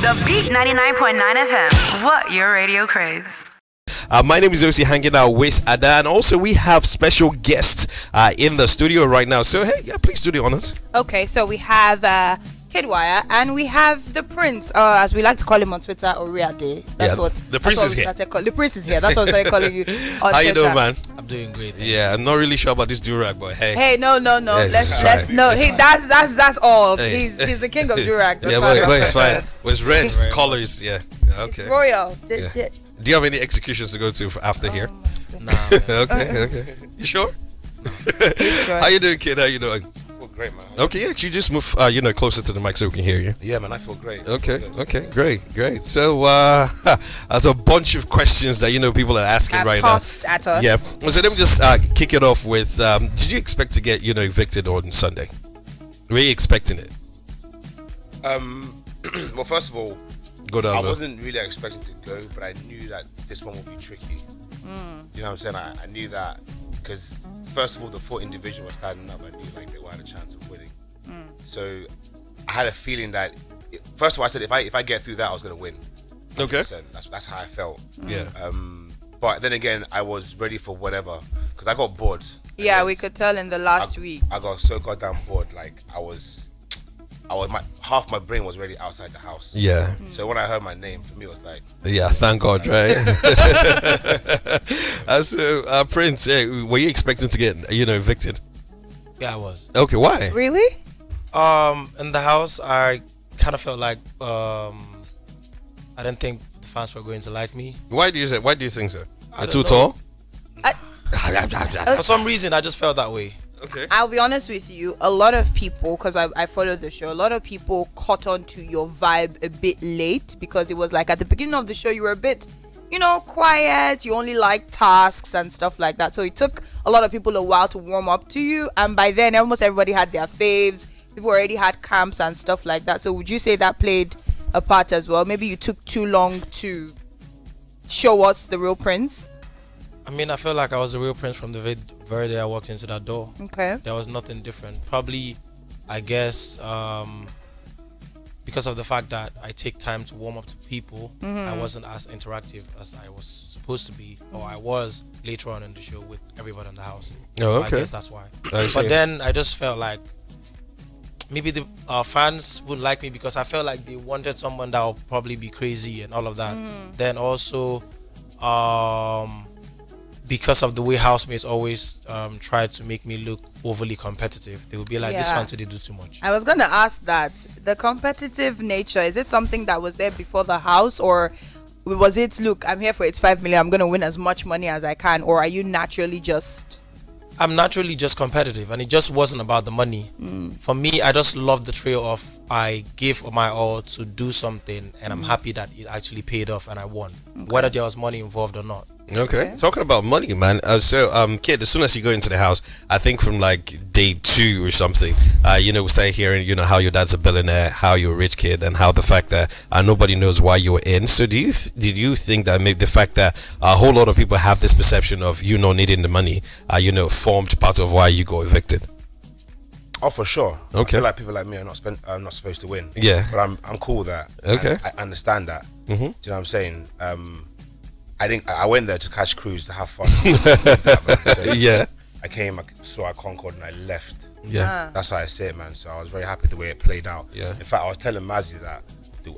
The Beat 99.9 FM. What your radio craze. My name is Osi, hanging out with Ada, and also we have special guests in the studio right now. So hey, please do the honors. Okay, so we have Kidwire and we have the Prince, as we like to call him on Twitter, Oriade. That's what the Prince is here. The Prince is here. That's what we started calling you. How you doing, man? I'm doing great. Yeah, I'm not really sure about this durag, but hey. Hey, no. Yes, Let's no. It's That's all. Hey. He's the king of durag. Yeah, but it's fine. With red colors, yeah. Okay. It's royal. Yeah. Do you have any executions to go to after here? Nah, Okay. You sure? Sure. How you doing, kid? How you doing? I feel great, man. Okay, yeah, you just move, closer to the mic so we can hear you. Yeah, man, I feel great. Okay, great. So, there's a bunch of questions that people are asking Have right tossed at us. Yeah. So let me just kick it off with: did you expect to get evicted on Sunday? Were you expecting it? Well, first of all, Go down. I low. wasn't really expecting to go, but I knew that this one would be tricky. You know what I'm saying? I knew that because first of all, the 4 individuals were standing up. I knew like they had a chance of winning. So I had a feeling that first of all, I said if I get through that, I was gonna win. Okay. 100%. That's how I felt. Yeah. But then again, I was ready for whatever because I got bored. Yeah, And we could tell in the last week. I got so goddamn bored. Like half my brain was already outside the house. Yeah. So when I heard my name, for me it was like, Yeah. Thank God, right? So, Prince, were you expecting to get evicted? yeah, I was. Okay. Why? Really? In the house, I kind of felt like I didn't think the fans were going to like me. Why do you think so? You're don't too know. tall. For some reason, I just felt that way. Okay. I'll be honest with you, a lot of people, because I follow the show, a lot of people caught on to your vibe a bit late because it was like at the beginning of the show you were a bit quiet, you only like tasks and stuff like that, so it took a lot of people a while to warm up to you, and by then almost everybody had their faves, people already had camps and stuff like that. So would you say that played a part as well? Maybe you took too long to show us the real Prince. I mean, I felt like I was the real Prince from the very day I walked into that door. Okay. There was nothing different. Probably, I guess, because of the fact that I take time to warm up to people, I wasn't as interactive as I was supposed to be, or I was later on in the show with everybody in the house. Oh, So okay. I guess that's why. I see. But then I just felt like maybe the fans wouldn't like me because I felt like they wanted someone that would probably be crazy and all of that. Then also, because of the way housemates always try to make me look overly competitive, they would be like, this Yeah. one today do too much. I was gonna ask that. The competitive nature, is it something that was there before the house, or was it, look, I'm here for 5 million, I'm gonna win as much money as I can, or are you naturally just... I'm naturally just competitive, and it just wasn't about the money. For me, I just love the trail of I gave my all to do something, and I'm happy that it actually paid off and I won, whether there was money involved or not. Okay. Talking about money, man. Kid, as soon as you go into the house, I think from like day 2 or something, we started hearing, how your dad's a billionaire, how you're a rich kid, and how the fact that nobody knows why you were in. So did you think that maybe the fact that a whole lot of people have this perception of not needing the money, formed part of why you got evicted? oh, for sure. Okay. I feel like people like me are not supposed to win. Yeah. But I'm cool with that. Okay. I understand that. Mm-hmm. Do you know what I'm saying? I went there to catch cruise, to have fun. So Yeah. I came, I saw our Concord, and I left. Yeah. That's how I say it, man. So I was very happy the way it played out. Yeah. In fact, I was telling Mazzy that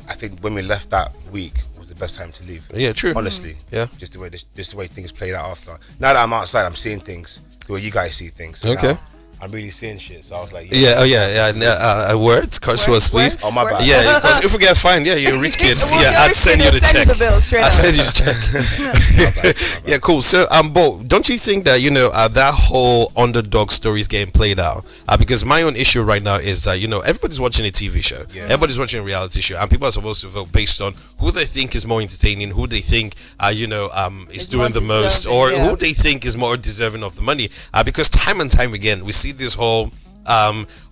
I think when we left that week was the best time to leave. Yeah, true. Honestly. Yeah. Just the way things played out after. Now that I'm outside, I'm seeing things the way you guys see things. So Okay. now I'm really seeing shit. So I was like, Words, coach was please. Oh, my bad. Yeah, because if we get fined, you're a rich kid. Well, Yeah, you're a I'd rich send kid, you the they'll check. send you the bill straight I'd up. send you the check. Yeah, cool. So, Bo, don't you think that that whole underdog story is getting played out? Because my own issue right now is everybody's watching a TV show, everybody's watching a reality show, and people are supposed to vote based on who they think is more entertaining, who they think is doing the most, or deserving, who they think is more deserving of the money. Because time and time again, we see this whole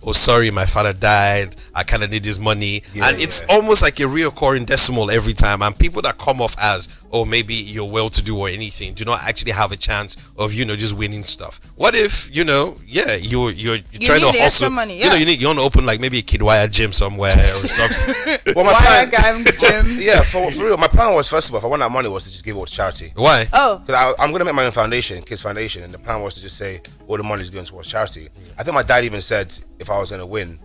oh sorry, my father died, I kind of need this money, Yeah, and it's almost like a reoccurring decimal every time. And people that come off as, oh maybe you're well to do or anything, do not actually have a chance of just winning stuff. What if you're trying to need the extra hustle money, you want to open like maybe a Kidwire gym somewhere or something. Well, my Wire plan, guy gym. yeah, for real, my plan was, first of all, if I won that money, was to just give it all to charity. Why? Oh, Because I'm gonna make my own foundation, kids foundation, and the plan was to just say all the money is going towards charity. I think my dad even said if I was gonna win,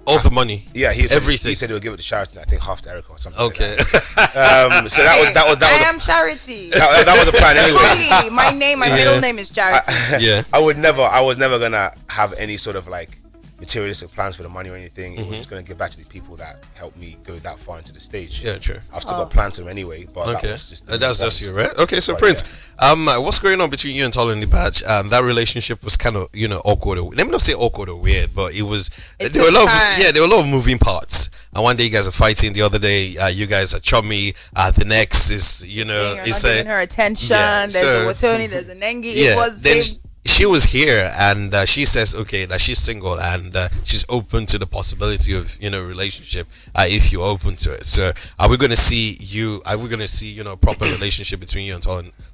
All the money. yeah, he said, Everything. he said he would give it to charity. I think half to Erica or something. Okay. Like that. So that was I am charity. that was the plan anyway. Truly, my name, my middle name is Charity. Yeah. I was never gonna have any sort of like materialistic plans for the money or anything. It was just gonna give back to the people that helped me go that far into the stage. Yeah, true. I've still got plans to them anyway, but that Okay, was just that's just you, right? Okay, so But, Prince, what's going on between you and Tolani Badge? That relationship was kind of awkward. Let me not say awkward or weird, but it was. It There were a lot took of time. there were a lot of moving parts. And one day you guys are fighting. The other day you guys are chummy. The next is You're it's not giving her attention. yeah, There's so- a Watoni, there's a Nengi. yeah. It was Then same. she was here and she says okay that she's single and she's open to the possibility of relationship if you're open to it. So are we gonna see a proper relationship between you and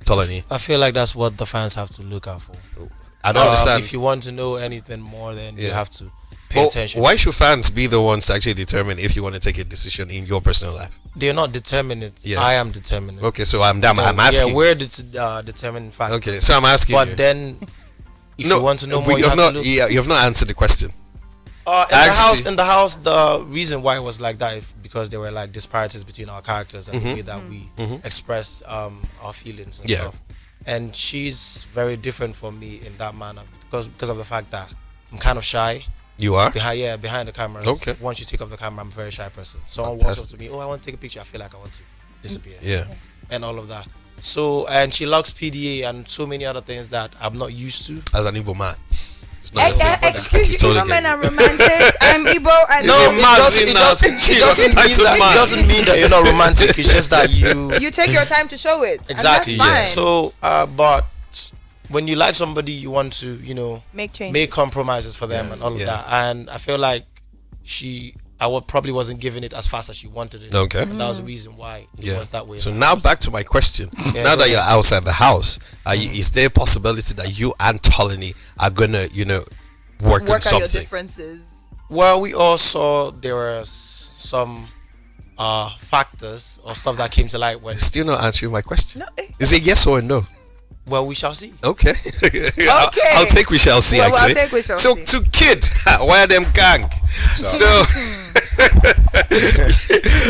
Tolani? I feel like that's what the fans have to look out for. I don't understand. If you want to know anything more, then you Yeah. have to pay Well, attention. why should fans be the ones to actually determine if you want to take a decision in your personal life? They're not determining it. Yeah. I am determining it. Okay, so I'm asking. Yeah, we're determining fact. Okay, so I'm asking you. But then, if you want to know more, you have to look. Yeah, you have not answered the question. In the house, the reason why it was like that is because there were like disparities between our characters and the way that we express our feelings and Yeah. stuff. And she's very different from me in that manner because of the fact that I'm kind of shy. You are? Behind the cameras. Okay. Once you take off the camera, I'm a very shy person. Someone walks up to me, oh, I want to take a picture. I feel like I want to disappear. Yeah. And all of that. So, and she likes PDA and so many other things that I'm not used to. As an Igbo man. It's not the same. Excuse you, Totally Igbo men get are romantic. I'm Igbo. And No, it doesn't mean that you're not romantic. It's just that you take your time to show it. exactly. And that's fine. So, but when you like somebody, you want to, Make changes. make compromises for them and all of Yeah. that. And I feel like probably wasn't giving it as fast as she wanted it. Okay. And that was the reason why it was that way. So now back to my question. Yeah, now go that you're ahead. outside the house, is there a possibility that you and Tolani are gonna, work on Work out your something? differences. Well, we all saw there were some factors or stuff that came to light when. Still not answering my question. No, Is it yes or no? Well, we shall see. Okay. I'll take we shall see Well, I'll actually. take we shall so see. to kid, why are them gang? So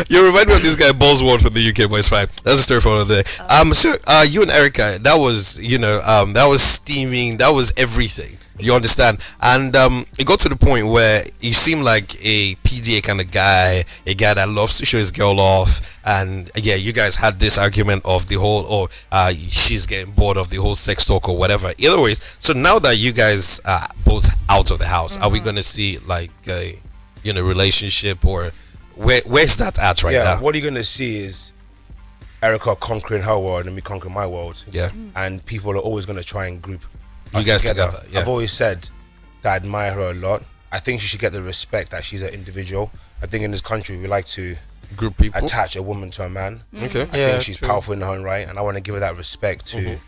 you remind me of this guy Bosworth from the UK, but it's fine. That's a story for another day. So you and Erica, that was that was steaming, that was everything. You understand? And it got to the point where you seem like a PDA kind of guy, a guy that loves to show his girl off. And yeah, you guys had this argument of the whole, she's getting bored of the whole sex talk or whatever. Either ways, so now that you guys are both out of the house, are we going to see like a relationship, or where's that at right now? What you're gonna see is Erica conquering her world and me conquering my world. Yeah. And people are always gonna try and group You us guys together, yeah. I've always said that I admire her a lot. I think she should get the respect that she's an individual. I think in this country we like to Group people. attach a woman to a man. Okay. I think she's powerful in her own right, and I want to give her that respect to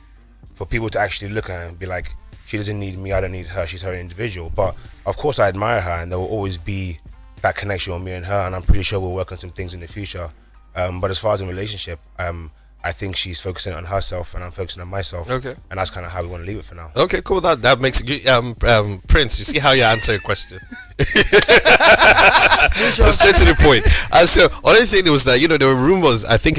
for people to actually look at her and be like, she doesn't need me, I don't need her, she's her individual. But of course I admire her, and there will always be that connection with me and her, and I'm pretty sure we'll work on some things in the future. But as far as a relationship, I think she's focusing on herself and I'm focusing on myself. Okay. And that's kind of how we want to leave it for now. Okay, cool. That makes Prince. You see how you answer a question. Straight to the point. So other thing was that there were rumors. I think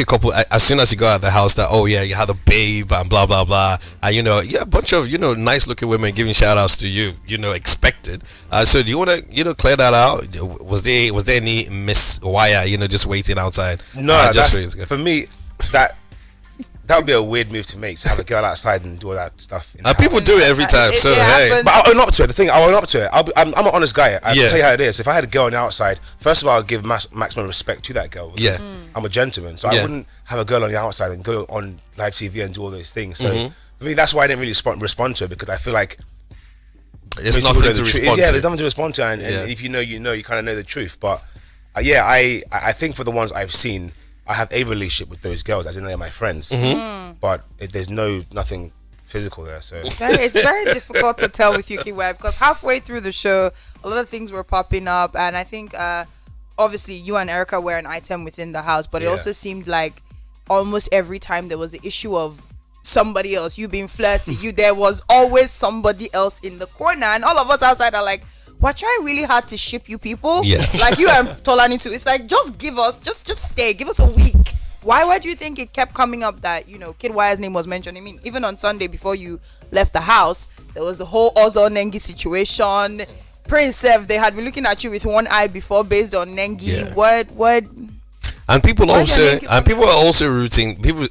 as soon as you got out of the house that you had a babe and blah blah blah, and a bunch of nice looking women giving shout outs to you. Expected. So do you want to clear that out? Was there any miss wire just waiting outside? No, just that's, for me that would be a weird move to make, to have a girl outside and do all that stuff. People do it every time. So hey, but I'll own up to it. The thing, I'll own up to it. I'm an honest guy. I'll Yeah. tell you how it is. If I had a girl on the outside, first of all, I'll give maximum respect to that girl. Yeah. I'm a gentleman, so Yeah. I wouldn't have a girl on the outside and go on live TV and do all those things. So for me, that's why I didn't really respond to her, because I feel like There's most people nothing know to the truth. respond Yeah, to. there's nothing to respond to, and if you know, you kind of know the truth. But yeah, I think for the ones I've seen, I have a relationship with those girls, as in they're my friends. But there's nothing physical there. So it's very difficult to tell with Yuki Web, because halfway through the show, a lot of things were popping up, and I think obviously you and Erica were an item within the house, but it also seemed like almost every time there was the issue of somebody else, you being flirty, there was always somebody else in the corner, and all of us outside are like, we're trying really hard to ship you people. Yeah. Like you and Tolani too. It's like, just give us, just stay, give us a week. Why do you think it kept coming up that, Kid Wire's name was mentioned? I mean, even on Sunday before you left the house, there was the whole Ozo Nengi situation. Prince F, they had been looking at you with one eye before based on Nengi. Yeah. What? And people are also rooting. People,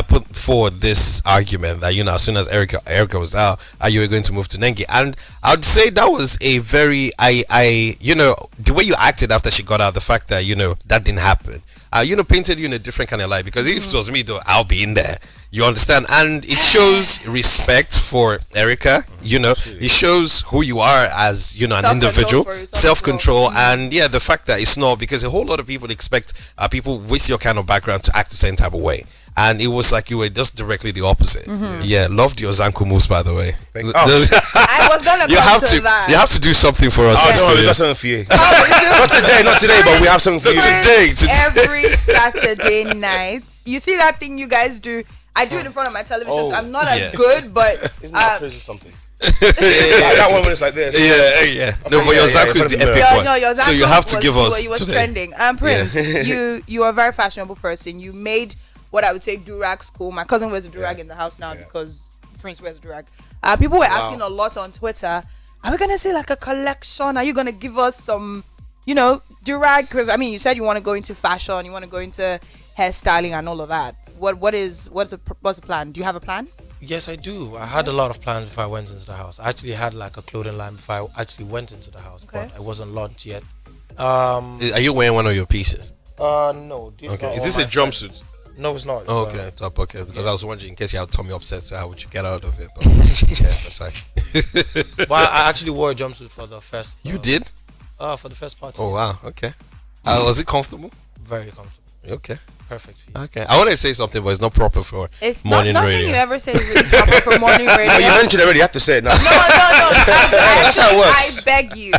put forward this argument that as soon as Erica was out, you were going to move to Nengi, and I would say that was a very the way you acted after she got out, the fact that that didn't happen, painted you in a different kind of light. Because if it was me, though, I'll be in there. You understand? And it shows respect for Erica. It shows who you are as, an individual, self-control. And the fact that it's not, because a whole lot of people expect people with your kind of background to act the same type of way. And it was like you were just directly the opposite. Yeah, loved your Zanku moves, by the way. I was gonna come to that. You have to do something for us. Oh, no, we got something for you. not today, but we have something for you. Today. Every Saturday night, you see that thing you guys do. I do it in front of my television, so I'm not as good, but isn't that something? That one when it's like this. Yeah. Okay, no, but your Zanku is the epic one. Your so you have to give us It was today. trending. Prince, you are a very fashionable person. You made what I would say durags cool. My cousin wears a durag in the house now because Prince wears a durag. People were asking a lot on Twitter, are we gonna say like a collection? Are you gonna give us some, durag? Because I mean, you said you want to go into fashion, you want to go into hairstyling and all of that. What's the plan? Do you have a plan? Yes, I do. I had a lot of plans before I went into the house. I actually had like a clothing line before I actually went into the house, but I wasn't launched yet. Are you wearing one of your pieces? No. Okay. Is this a jumpsuit? No, it's not. Oh, okay, top. Okay, because I was wondering in case you had tummy upset, so how would you get out of it? But yeah, that's fine. But I actually wore a jumpsuit for the first. You did? For the first party. Oh wow. Okay. Was it comfortable? Very comfortable. Okay. Perfect for you. Okay. I want to say something, but it's not proper for it's morning not, radio. Nothing you ever say is really proper for morning radio. But you mentioned it already. You have to say it now. No. That's how it works. I beg you.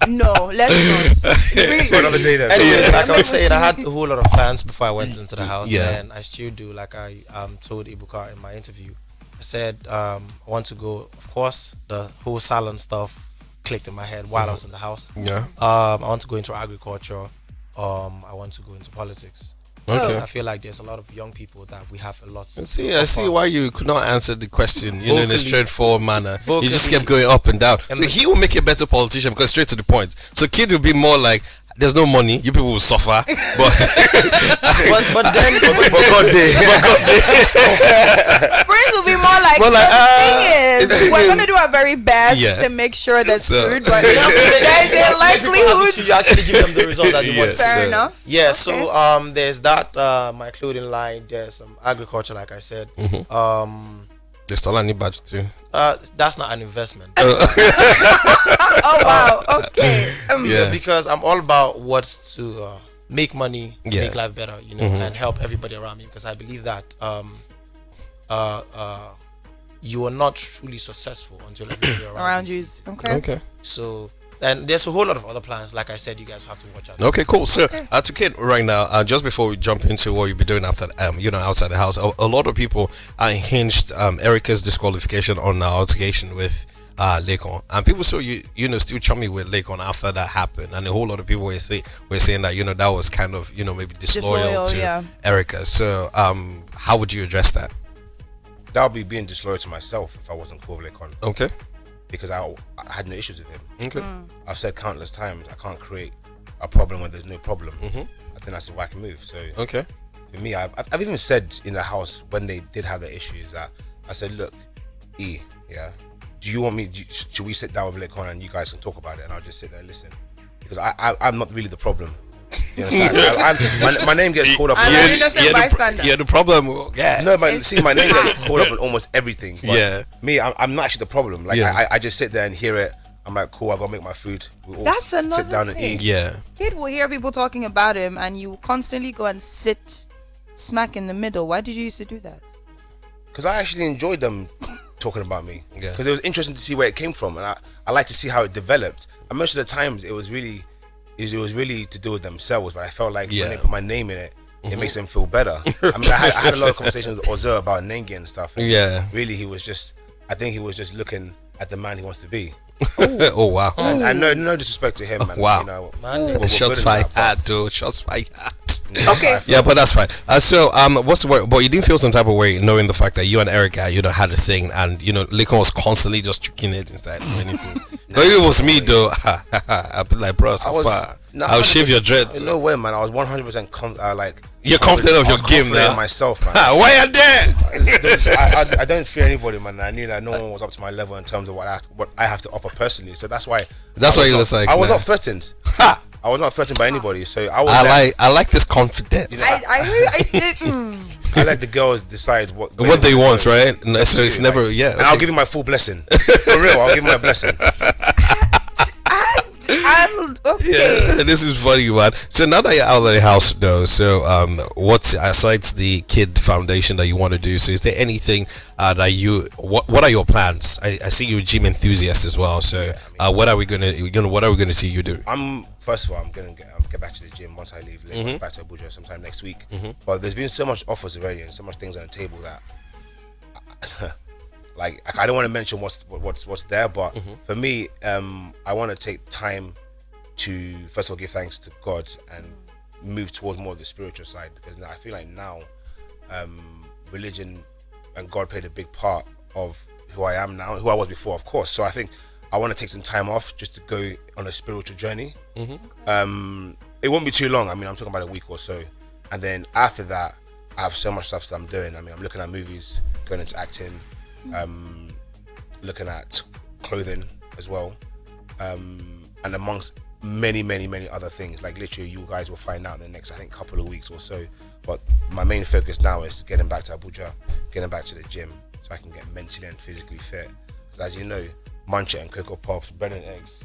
No, let's not. Really. For another day then. Anyways, like I was saying, I had a whole lot of plans before I went into the house, and I still do. Like I told Ibuka in my interview, I said I want to go. Of course, the whole salon stuff clicked in my head while I was in the house. Yeah. I want to go into agriculture. I want to go into politics. Okay. I feel like there's a lot of young people that we have a lot. I see why you could not answer the question, in a straightforward manner. You just kept going up and down. So he will make a better politician because straight to the point. So Kid will be more like, there's no money, you people will suffer. But but then God did. Prince will be more like, the thing is, we're going to do our very best to make sure there's food, but there's a likelihood to actually give them the result that you want. Fair enough. Yeah, so there's that, my clothing line, there's some agriculture, like I said. There's still any budget too. That's not an investment. Oh wow, okay. Because I'm all about what's to make money, make life better, and help everybody around me. Because I believe that you are not truly successful until everybody around you is. Okay. So, and there's a whole lot of other plans. Like I said, you guys have to watch out. Okay, cool. So, to Kid right now, just before we jump into what you'll be doing after, outside the house, a lot of people hinged Erica's disqualification on our altercation with Lekon, and people saw still chummy with Lekon after that happened, and a whole lot of people were saying that that was kind of maybe disloyal to Erica. So, how would you address that? That would be being disloyal to myself if I wasn't cool with Lekon. Okay. Because I had no issues with him. Okay. I've said countless times I can't create a problem when there's no problem. I think that's a whack move. So okay. For me, I've even said in the house when they did have their issues that I said, look, do you want me? Should we sit down with Lekon and you guys can talk about it, and I'll just sit there and listen, because I'm not really the problem. You understand? My name gets called up. I'm an innocent bystander. Yeah, the problem. Yeah. No, my name gets called up on almost everything. But Yeah. me, I'm not actually the problem. Like Yeah. I just sit there and hear it. I'm like, cool. I gotta make my food. We all That's sit another down and thing. eat. Yeah. Kid will hear people talking about him, and you constantly go and sit smack in the middle. Why did you used to do that? Because I actually enjoyed them talking about me. Yeah. Because it was interesting to see where it came from, and I like to see how it developed. And most of the times, it was really to do with themselves. But I felt like when they put my name in it, it makes them feel better. I mean, I had a lot of conversations with Ozo about Nengi and stuff. And Yeah. really, I think he was just looking at the man he wants to be. Oh wow. And no disrespect to him, man. Wow. You know, The shots fired, dude. Shots fired. Okay. Yeah, but that's fine. So, what's the word? But you didn't feel some type of way knowing the fact that you and Erica, had a thing, and Lincoln was constantly just tricking it inside. Anything. But if it was me, though, I'd be like, bro, so far, I'll shave your dreads. No way, man. I was 100% like. You're confident of your game now. Myself, man. Why are there? I don't fear anybody, man. I knew that no one was up to my level in terms of what I have to offer personally. So that's why. That's why he was like. I was not threatened. I was not threatened by anybody. So I like this confidence. I let the girls decide what they want, right? No, so it's never And I'll give you my full blessing. For real, I'll give you my blessing. I'm okay. Yeah, this is funny, man. So now that you're out of the house, though, so what's aside the kid foundation that you want to do? So is there anything that what are your plans? I see you're a gym enthusiast as well. So what are we gonna see you do? First of all, I'm gonna get back to the gym once I leave Lagos, back to Abuja sometime next week. But there's been so much offers already and so much things on the table that like I don't want to mention what's there, but for me, I want to take time to first of all give thanks to God and move towards more of the spiritual side, because now I feel like religion and God played a big part of who I am now, who I was before, of course. So I think I want to take some time off just to go on a spiritual journey. It won't be too long. I mean, I'm talking about a week or so, and then after that, I have so much stuff that I'm doing. I mean, I'm looking at movies, going into acting, looking at clothing as well, and amongst many other things. Like literally, you guys will find out in the next, I think, couple of weeks or so. But my main focus now is getting back to Abuja, getting back to the gym, so I can get mentally and physically fit. Because as you know, Muncher and Cocoa Pops, bread and eggs,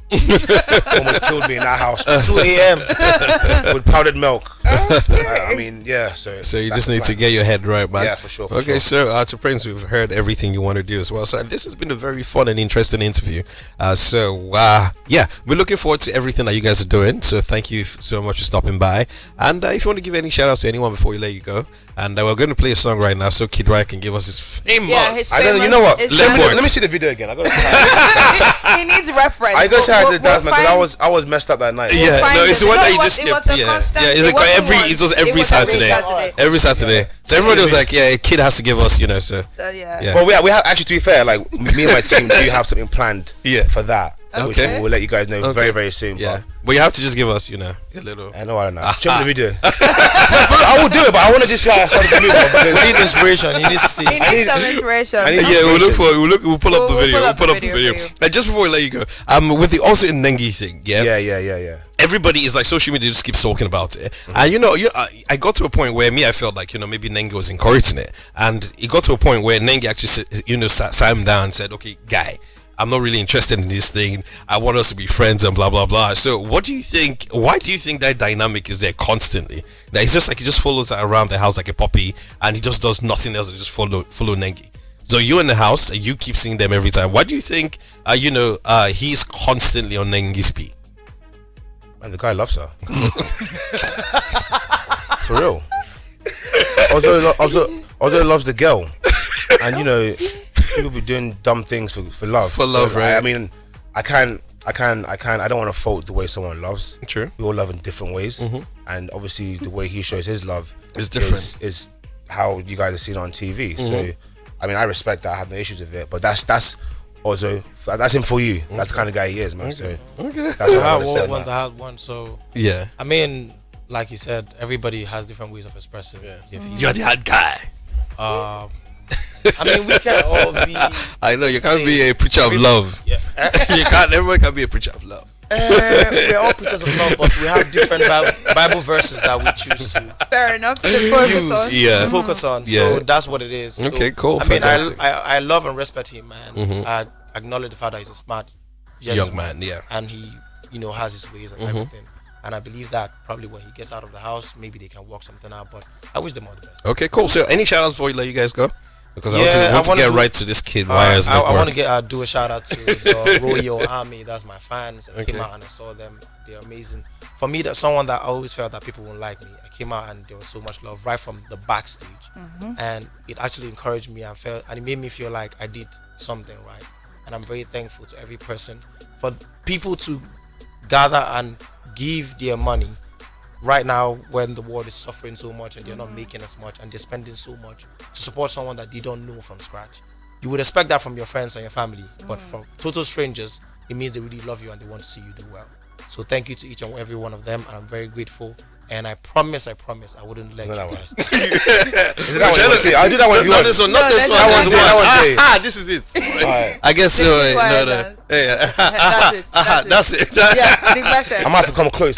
almost killed me in that house at 2 a.m. with powdered milk. I mean, yeah. So you just need to get your head right, man. Yeah, for sure. Okay, so to Prince, we've heard everything you want to do as well. So this has been a very fun and interesting interview. Yeah, we're looking forward to everything that you guys are doing. So thank you so much for stopping by. And if you want to give any shout outs to anyone before we let you go, and we're going to play a song right now so Kid Roy can give us his famous. Yeah, his I don't know. You know what? famous- Let me see the video again. I got. He needs reference. I gotta say I did dance, man, find- because I was messed up that night. Yeah, find no, it's it. the one No, that it you was- just it was a constant- yeah. It's it like wasn't every once. it was It every was Saturday. Every Saturday. So everybody was like, yeah, Kid has to give us, so. Yeah. Well, we have actually, to be fair, like me and my team do have something planned for that. Which Okay. we'll let you guys know very, very soon. Yeah, but you have to just give us, a little. I don't know. Show me the video. I will do it, but I want to just start the video. We need inspiration. You need to see. He needs some inspiration. Yeah, we'll pull up the video. We'll pull up the video. for you. And just before we let you go, with the Osi and Nengi thing, Yeah. everybody is like, social media just keeps talking about it. And I got to a point where I felt like maybe Nengi was encouraging it, and it got to a point where Nengi actually sat him down and said, okay, guy, I'm not really interested in this thing. I want us to be friends and blah blah blah. So what do you think? Why do you think that dynamic is there constantly? That it's just like he just follows around the house like a puppy, and he just does nothing else. He just follow Nengi. So you in the house, and you keep seeing them every time. Why do you think? He's constantly on Nengi's speed. Man, the guy loves her. For real. Although loves the girl, and people be doing dumb things for love. For love, right? I mean, I don't want to fault the way someone loves. True. We all love in different ways, and obviously the way he shows his love is different. Is how you guys are seen on TV. So, I mean, I respect that. I have no issues with it. But that's also that's him for you. That's the kind of guy he is, man. So that's what I want to say. The hard one. So Yeah. I mean, like you said, everybody has different ways of expressing. You're the hard guy. I mean, we can't all be. I know you can't be a preacher of love. Yeah. You can't. Everyone can be a preacher of love. We're all preachers of love, but we have different Bible verses that we choose to Fair enough to focus on. Yeah. to focus on. Yeah. So that's what it is. So, Okay, cool. I mean, Fantastic. I love and respect him, man. I acknowledge the fact that he's a smart Young man, yeah. and he, has his ways and everything. And I believe that probably when he gets out of the house, maybe they can work something out. But I wish them all the best. Okay, cool. So, any shout outs before we let you guys go? Because Yeah, I I want to wanna get do- right to this kid. I Wires want Network. to get do a shout out to the Royal Army. That's my fans. I Okay. came out and I saw them. They're amazing. For me, that's someone that I always felt that people wouldn't like me. I came out and there was so much love right from the backstage, and it actually encouraged me and it made me feel like I did something right. And I'm very thankful to every person for people to gather and give their money right now when the world is suffering so much and they're not making as much and they're spending so much to support someone that they don't know from scratch. You would expect that from your friends and your family, but from total strangers, it means they really love you and they want to see you do well. So thank you to each and every one of them, and I'm very grateful. And I promise, I wouldn't let you that one? guys. Is it that one? I'll do that one if you Not want. this one, No, not this let's one. not This do one. that one, Jay. This is it. Alright. I guess so. This is why I No. dance. Yeah. That's it. That's it. Yeah, the better. I'm about to come close.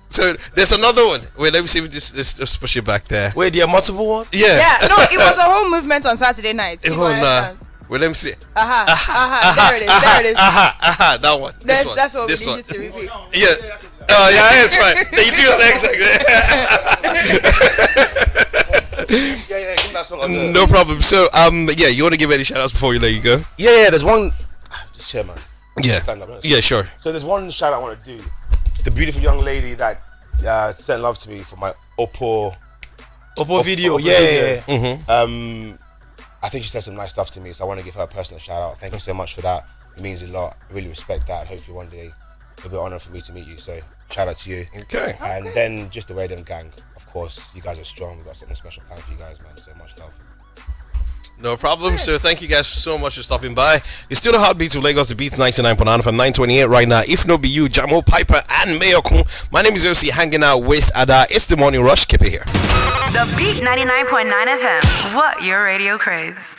So there's another one. Wait, let me see if just push it back there. Wait, there are multiple ones? Yeah. Yeah, no, it was a whole movement on Saturday night. Hold on. Wait, let me see. There it is. There it is. That one. This one. That's what This we one. need you to repeat. Yeah. Oh yeah, it's right. You do it exactly. Yeah, give me that song. I'll do it. No problem. So yeah, you want to give any shout outs before you let you go? Yeah, there's one. Just chill, man. Yeah. Stand up, Yeah, sure. So there's one shout I want to do. The beautiful young lady that sent love to me for my Oppo video. Oppo Yeah. video. I think she said some nice stuff to me, so I want to give her a personal shout out. Thank you so much for that. It means a lot. I really respect that. Hopefully one day it'll be an honor for me to meet you. So shout out to you. Okay. And then just the way them gang. Of course, you guys are strong. We've got something special planned for you guys, man. So much love. No problem. So thank you guys so much for stopping by. It's still the heartbeat of Lagos, the Beats 99.9 from 928 right now. If no be you, Jamo Piper and Mayor Kun. My name is Osi, hanging out with Ada. It's the morning rush. Keep it here. The Beat 99.9 FM. What your radio craze.